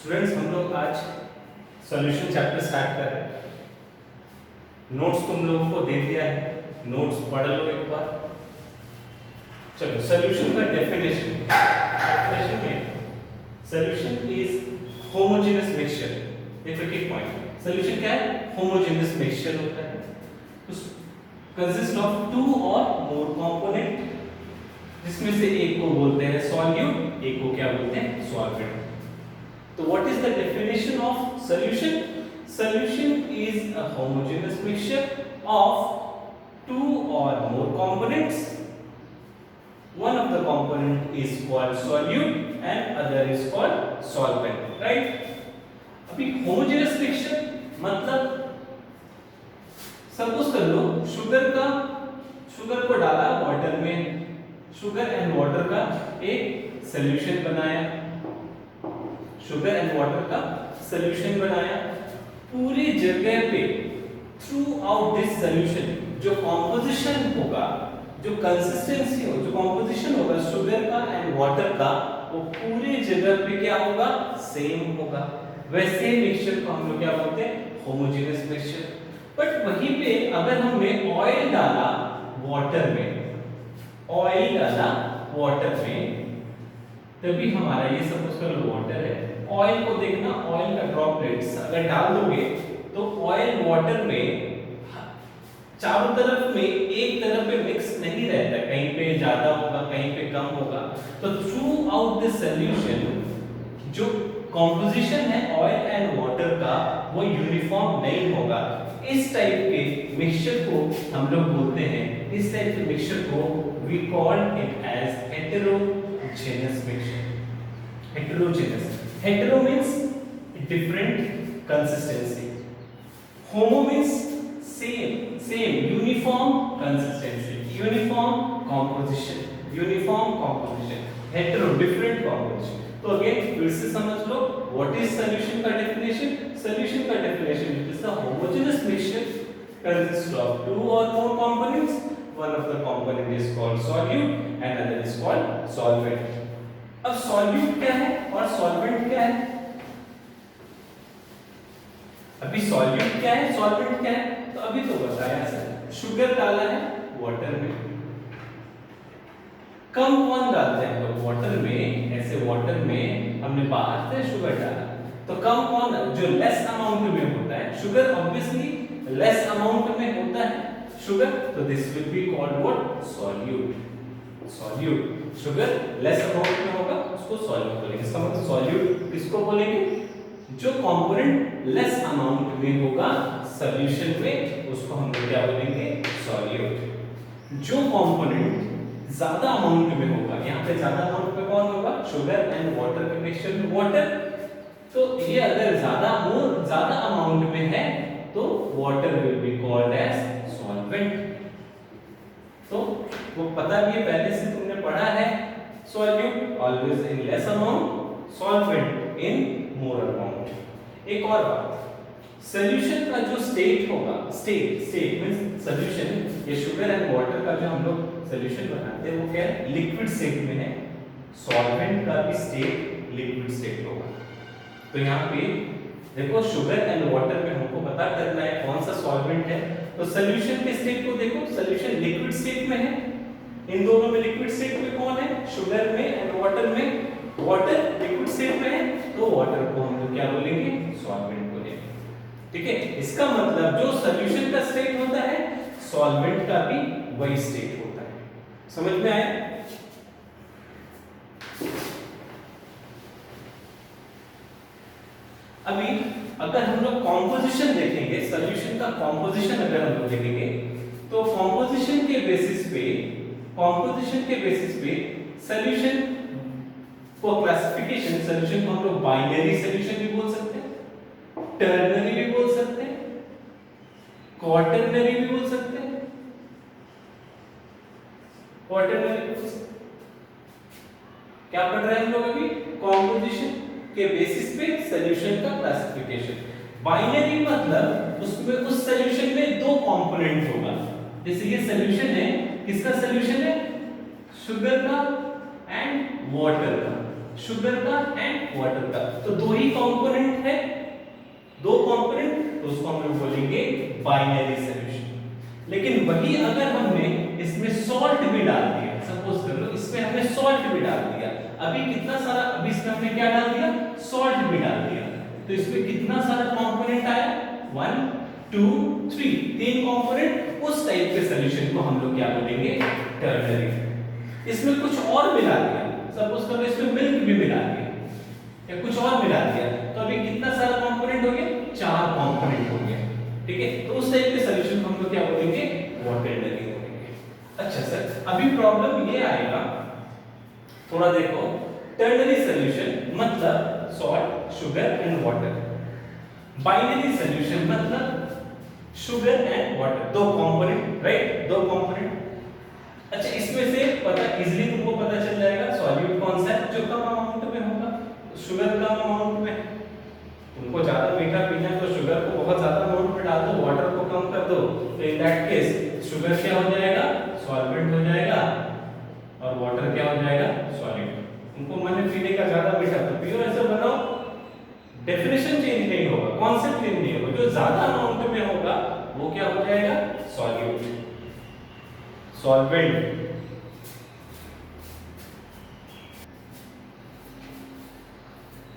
Students, हम लोग आज सॉल्यूशन चैप्टर स्टार्ट कर रहे हैं। नोट्स तुम लोगों को दे दिया है, नोट्स पढ़ लो एक बार। चलो, सॉल्यूशन का डेफिनेशन में सॉल्यूशन इज होमोजेनियस मिक्सचर। ये ट्रिकी पॉइंट। सॉल्यूशन क्या है? होमोजेनियस मिक्सचर होता है, कंसिस्ट ऑफ टू और मोर कंपोनेंट, जिसमें से एक को बोलते हैं सॉल्यूट, एक को क्या बोलते हैं? सॉल्वेंट। तो what is the definition of solution? Solution is a homogeneous mixture of two or more components. One of the component is called solute and other is called solvent, right? अभी homogeneous mixture मतलब suppose कर low sugar को डाला water में, sugar and water का एक solution बनाया, sugar and water का सॉल्यूशन बनाया। पूरी जगह पे थ्रू आउट दिस सॉल्यूशन जो कॉम्पोजिशन होगा, जो कंसिस्टेंसी हो, जो कॉम्पोजिशन होगा शुगर का एंड वाटर का, वो पूरी जगह पे क्या होगा? सेम होगा। वैसे मिक्सचर को हम लोग क्या बोलते हैं? Homogeneous mixture. बट वहीं पे अगर हमने ऑयल डाला वाटर में, ऑयल डाला वाटर में, तभी हमारा ये सपोज कर लो वाटर है, ऑयल को देखना, ऑयल का ड्रॉपलेट्स अगर डाल दोगे तो ऑयल वाटर में चारों तरफ में एक तरफ पे मिक्स नहीं रहता, कहीं पे ज्यादा होगा, कहीं पे कम होगा। तो थ्रू आउट दिस सॉल्यूशन जो कॉम्पोजिशन है ऑयल एंड वाटर का, वो यूनिफॉर्म नहीं होगा। इस टाइप के मिक्सचर को हम लोग बोलते हैं, इस टाइप के मिक्सचर को we call it as heterogeneous mixture. Heterogeneous, hetero means different consistency, homo means same uniform consistency, uniform composition, hetero different composition। तो अगेन फिर से समझ लो, व्हाट इज सॉल्यूशन का डेफिनेशन? सॉल्यूशन का definition is the homogeneous mixture consists of two or more components, one of the component is called solute and other is called solvent। अब solute क्या है और सॉल्वेंट क्या है? अभी सॉल्यूट क्या है, सॉल्वेंट क्या है? तो अभी तो बताया सर, शुगर डाला है वाटर में, कम कौन डालते हैं तो वाटर में, ऐसे वाटर में हमने बाहर से शुगर डाला, तो कम कौन? जो लेस अमाउंट में होता है शुगर, ऑब्वियसली लेस अमाउंट में होता है शुगर, तो this will be called what? Solute. Solute sugar less amount में होगा, उसको सॉल्यूट बोलेंगे। इसका मतलब सॉल्यूट किसको बोलेंगे? जो कंपोनेंट लेस अमाउंट में होगा सॉल्यूशन में, उसको हम लोग क्या बोलेंगे? सॉल्यूट। जो कंपोनेंट ज्यादा अमाउंट में होगा, यहाँ पे ज्यादा अमाउंट में कौन होगा? शुगर एंड वाटर के मिक्सचर में वाटर, तो ये अगर ज्यादा अमाउंट में है तो water will be called as solvent. तो वो पता भी है, पहले से तुमने पढ़ा है, solute always in less amount, solvent in more amount. एक और बात, सॉल्यूशन का जो स्टेट होगा, स्टेट मींस सॉल्यूशन, ये शुगर एंड वाटर का जो हम लोग सॉल्यूशन बनाते हैं वो क्या है? लिक्विड स्टेट में है। सॉल्वेंट का भी स्टेट लिक्विड स्टेट होगा। तो यहाँ पे देखो, शुगर एंड वाटर में हमको पता करना है कौन सा सॉल्वेंट है, तो सॉल्यूशन के स्टेट को देखो, सॉल्यूशन लिक्विड स्टेट में है। इन दोनों में लिक्विड स्टेट में कौन है? शुगर में एंड वाटर में। वाटर लिक्विड स्टेट में है, तो वाटर को हम लोग क्या बोलेंगे? सॉल्वेंट बोलेंगे। ठीक है, इसका मतलब जो सॉल्यूशन का स्टेट होता है, सॉल्वेंट का भी वही स्टेट होता है। समझ में आया? अभी अगर हम लोग कॉम्पोजिशन देखेंगे, सॉल्यूशन का कॉम्पोजिशन अगर हम लोग देखेंगे, तो कॉम्पोजिशन के बेसिस पे सॉल्यूशन को क्लासिफिकेशन, सॉल्यूशन को हम लोग बाइनरी सॉल्यूशन भी बोल सकते हैं, टर्नरी भी बोल सकते हैं, क्वाटरनरी भी बोल सकते हैं, क्या पढ़ रहे हैं हम लोग अभी? कॉम्पोजिशन के बेसिस पे सॉल्यूशन का क्लासिफिकेशन। बाइनरी मतलब उसमें उस सॉल्यूशन में दो कंपोनेंट होगा। जैसे ये सॉल्यूशन है, किसका सॉल्यूशन है? शुगर का एंड वाटर का। शुगर का एंड वाटर का। तो दो ही कंपोनेंट है, दो कंपोनेंट, तो उसको हम लोग बोलेंगे बाइनरी सॉल्यूशन। लेकिन वही अगर हमने इसमें सॉल्ट भी डाल दिया, सपोज कर लो इसमें हमने सॉल्ट भी डाल दिया, अभी कितना सारा, अभी इसमें हमने क्या डाल दिया, सॉल्ट भी डाल दिया, तो इसमें कितना सारा कंपोनेंट आया, 1 2 3, तीन कंपोनेंट। उस टाइप के सॉल्यूशन को हम लोग क्या बोलेंगे, टर्नरी। इसमें कुछ और मिला दिया, सपोज करो इसमें मिल्क भी मिला दिया या कुछ और मिला दिया, तो अभी कितना सारा कंपोनेंट हो गया, 4 कंपोनेंट हो गया, ठीक है। तो उस टाइप के सॉल्यूशन को हम लोग क्या बोलेंगे, क्वाटरनरी बोलेंगे। अच्छा सर, अभी प्रॉब्लम ये आएगा, थोड़ा देखो, टर्नरी सॉल्यूशन मतलब salt, sugar and water, binary solution मतलब शुगर एंड वाटर, दो कंपोनेंट, राइट, दो कंपोनेंट। अच्छा, इसमें से पता इजीली तुमको पता चल जाएगा सॉल्यूट कौन सा है, जो कम अमाउंट में होगा, शुगर कम अमाउंट में। तुमको ज्यादा मीठा पीना है तो शुगर को बहुत ज्यादा अमाउंट में डाल दो, वाटर को कम कर दो, तो इन दैट केस शुगर क्या हो जाएगा, सॉल्वेंट हो जाएगा, और वाटर क्या हो जाएगा, सॉल्यूट। तुमको मन है पीने का ज्यादा मीठा तो पियो, ऐसे बनाओ, डेफिनेशन चेंज नहीं होगा, कॉन्सेप्ट चेंज नहीं होगा, जो ज्यादा अमाउंट में होगा वो क्या हो जाएगा, सॉल्यूट, सॉल्वेंट।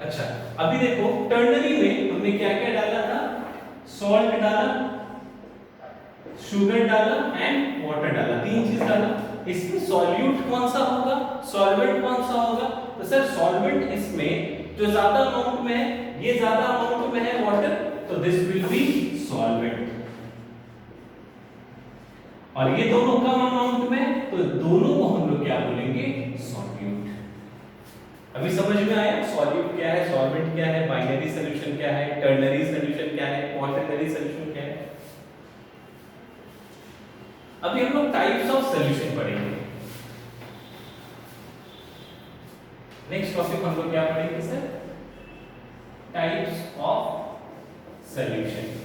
अच्छा, अभी देखो टर्नरी में हमने क्या क्या डाला था, सॉल्ट डाला, शुगर डाला एंड वाटर डाला, तीन चीज डाला। इसमें सॉल्यूट कौन सा होगा, सॉल्वेंट कौन सा होगा, तो सर सॉल्वेंट इसमें जो ज्यादा अमाउंट में है, ये ज्यादा अमाउंट में है वाटर, तो दिस विल बी सॉल्वेंट, और ये दोनों कम अमाउंट में, तो दोनों को हम लोग क्या बोलेंगे, सॉल्यूट। अभी समझ में आया सॉल्यूट क्या है, सॉल्वेंट क्या है, बाइनरी सॉल्यूशन क्या है, टर्नरी सॉल्यूशन क्या है, क्वाटरनरी सॉल्यूशन क्या है। अभी हम लोग टाइप्स ऑफ सॉल्यूशन पढ़ेंगे। नेक्स्ट टॉपिक हम लोग क्या पढ़ेंगे सर, टाइप्स ऑफ सॉल्यूशन।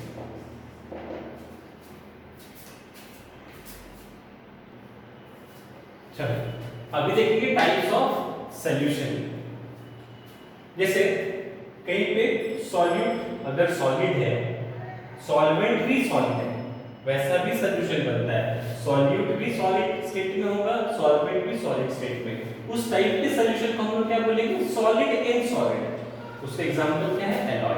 चलो अभी देखेंगे टाइप्स ऑफ सॉल्यूशन। जैसे कहीं पे सॉल्यूट अगर सॉलिड है, सॉल्वेंट भी सॉलिड है, वैसा भी सॉल्यूशन बनता है, सॉल्यूट भी सॉलिड स्टेट में होगा, सॉल्वेंट भी सॉलिड स्टेट में। उस टाइप के सॉल्यूशन को हम लोग क्या बोलेंगे, सॉलिड इन सॉलिड। उसका एग्जांपल क्या है, एलॉय।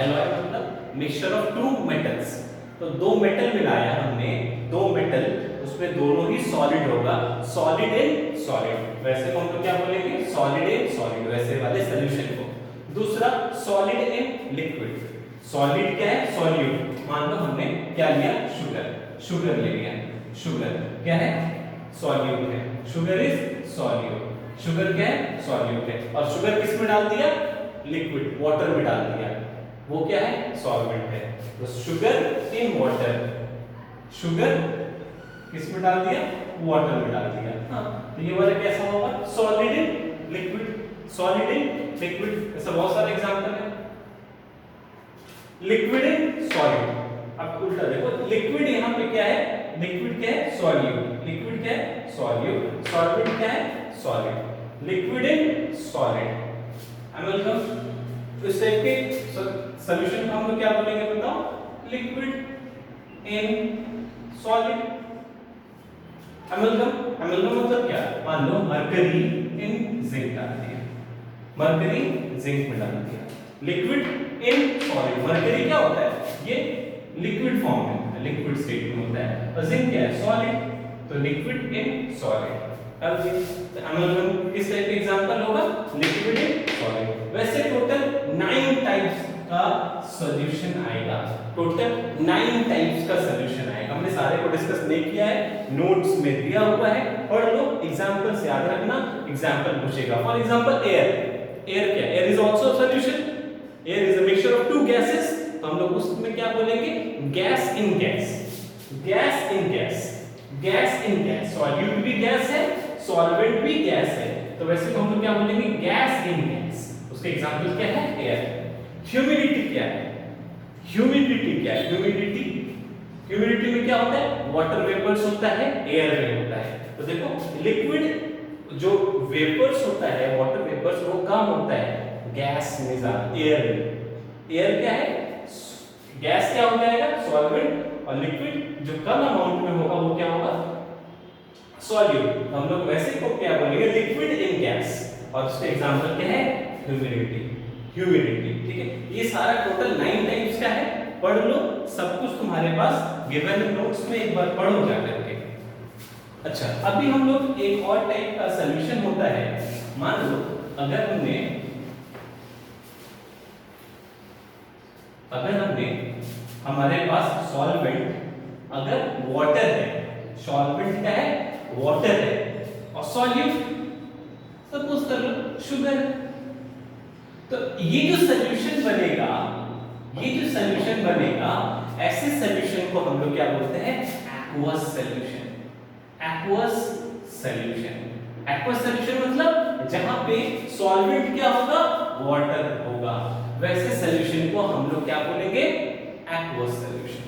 एलॉय मतलब मिक्सचर ऑफ टू मेटल्स। तो दो मेटल मिलाया हमने, दो मेटल, उसमें दोनों ही सॉलिड होगा, सॉलिड इन सॉलिड, वैसे को हम लोग क्या बोलेंगे, सॉलिड इन सॉलिड, वैसे वाले सॉल्यूशन को। दूसरा सॉलिड इन लिक्विड। सॉलिड क्या है, सॉल्यूट, मान लो हमने क्या लिया, शुगर ले लिया, शुगर क्या है, सॉल्यूट है, शुगर इज सॉल्यूट, शुगर क्या है, सॉल्यूट है, और शुगर किस में डाल दिया, लिक्विड, वाटर में डाल दिया, वो क्या है, सॉल्वेंट है। तो शुगर इन वाटर, शुगर किस में डाल दिया, वाटर में डाल दिया। हाँ, तो ये वाला कैसा होगा, solid in liquid, solid in liquid, ऐसा बहुत सारे एग्जांपल है। लिक्विड इन सॉलिड, अब उल्टा देखो, लिक्विड यहाँ पे क्या है, लिक्विड क्या है, सॉल्यूट, लिक्विड क्या है, सॉल्यूट, सॉल्वेंट क्या है, सॉलिड, लिक्विड इन सॉलिड। अमेल्गम, तो इस टाइप के सॉल्यूशन को हम लोग क्या बोलेंगे बताओ, लिक्विड इन सॉलिड। अमेल्गम, अमेल्गम मतलब क्या, मान लो मरकरी इन जिंक डाल दिया, मरकरी जिंक में डाल दिया, लिक्विड इन सॉलिड। मरकरी क्या होता है, ये लिक्विड फॉर्म में होता है, लिक्विड स्टेट में होता है, और जिंक क्या है, सॉलिड, तो लिक्विड इन सॉलिड। अब अमेल्गम किस टाइप का एग्जांपल होगा, लिक्विड इन सॉलिड। वैसे टोटल 9 टाइप्स का सॉल्यूशन आएगा, टोटल 9 टाइप्स का सॉल्यूशन आएगा। हमने सारे को डिस्कस नहीं किया है, नोट्स में दिया हुआ है, पढ़ लो, एग्जांपल से याद रखना, एग्जांपल पूछेगा। फॉर एग्जांपल एयर, एयर क्या, air is also solution, air is a mixture of two gases, तो हम लोग उसमें क्या बोलेंगे, gas in gas, gas in gas, gas in gas, solute भी गैस है, सॉल्वेंट भी गैस है, तो वैसे तो हम लोग क्या बोलेंगे, गैस इन गैस। उसके एग्जांपल क्या है, एयर। ह्यूमिडिटी क्या है, ह्यूमिडिटी क्या है, ह्यूमिडिटी, ह्यूमिडिटी में क्या होता है, वाटर वेपर्स होता है, एयर में होता है। तो देखो लिक्विड जो वेपर्स होता है, वाटर वेपर बिकॉज वो कम होता है गैस में ज्यादा, एयर में। एयर क्या है, गैस क्या हो जाएगा, सॉल्वेंट, और लिक्विड जो कम अमाउंट में होगा वो क्या होगा, सॉल्यूट। हम लोग वैसे को क्या बोलेंगे, लिक्विड इन गैस, और उसका एग्जांपल क्या है, ह्यूमिडिटी। ह्यूमिडिटी, ठीक है। ये सारा टोटल 9 टाइप्स का है, पढ़ लो, सब कुछ तुम्हारे पास गिवन नोट्स में एक बार पढ़ो जा करके। अच्छा, अभी हम लोग एक और टाइप का सॉल्यूशन होता है, मान लो अगर हमने हमारे पास सॉल्वेंट अगर वाटर है, सॉल्वेंट क्या है, वाटर है, और सॉल्यूट सपोज कर लो शुगर, तो ये जो सॉल्यूशन बनेगा, ऐसे सॉल्यूशन को हम लोग क्या बोलते हैं, एक्वस सॉल्यूशन। एक्वस सॉल्यूशन मतलब जहां पे सॉल्वेंट क्या होगा, वाटर होगा, वैसे सॉल्यूशन को हम लोग क्या बोलेंगे, एक्वस सॉल्यूशन।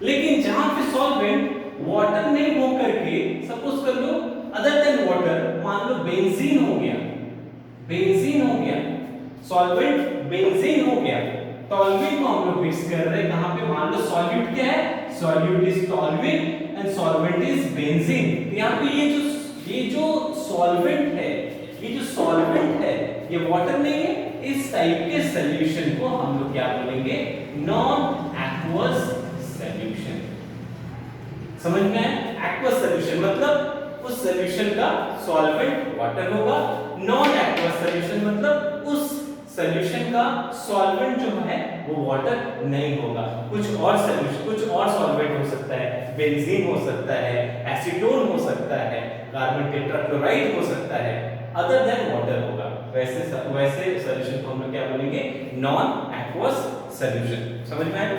लेकिन जहां पे सॉल्वेंट वाटर नहीं हो करके, सपोज कर लो अदर देन वाटर, मान लो बेंजीन हो गया, सॉल्वेंट बेंजीन हो गया, टॉल्विन को हम लोग मिक्स कर रहे हैं कहां पे, मान लो सॉल्यूट क्या है, solute is toluene and solvent is benzene. यहां पे ये जो सॉल्वेंट है, ये वाटर नहीं है, इस टाइप के सॉल्यूशन को हम लोग क्या बोलेंगे, नॉन एक्वस सॉल्यूशन। समझ में आया? एक्वस सॉल्यूशन मतलब उस सॉल्यूशन का सॉल्वेंट वाटर होगा, नॉन एक्वस सॉल्यूशन मतलब उस सॉल्यूशन का सॉल्वेंट जो है वो वाटर नहीं होगा, कुछ और सॉल्यूशन, कुछ और सॉल्वेंट हो सकता है, बेंजीन हो सकता है, एसीटोन हो सकता है, कार्बन टेट्राक्लोराइड हो सकता है, अदर देन वाटर होगा। वैसे सॉल्यूशन को हम लोग क्या बोलेंगे, नॉन एक्वस सॉल्यूशन। समझ में आया?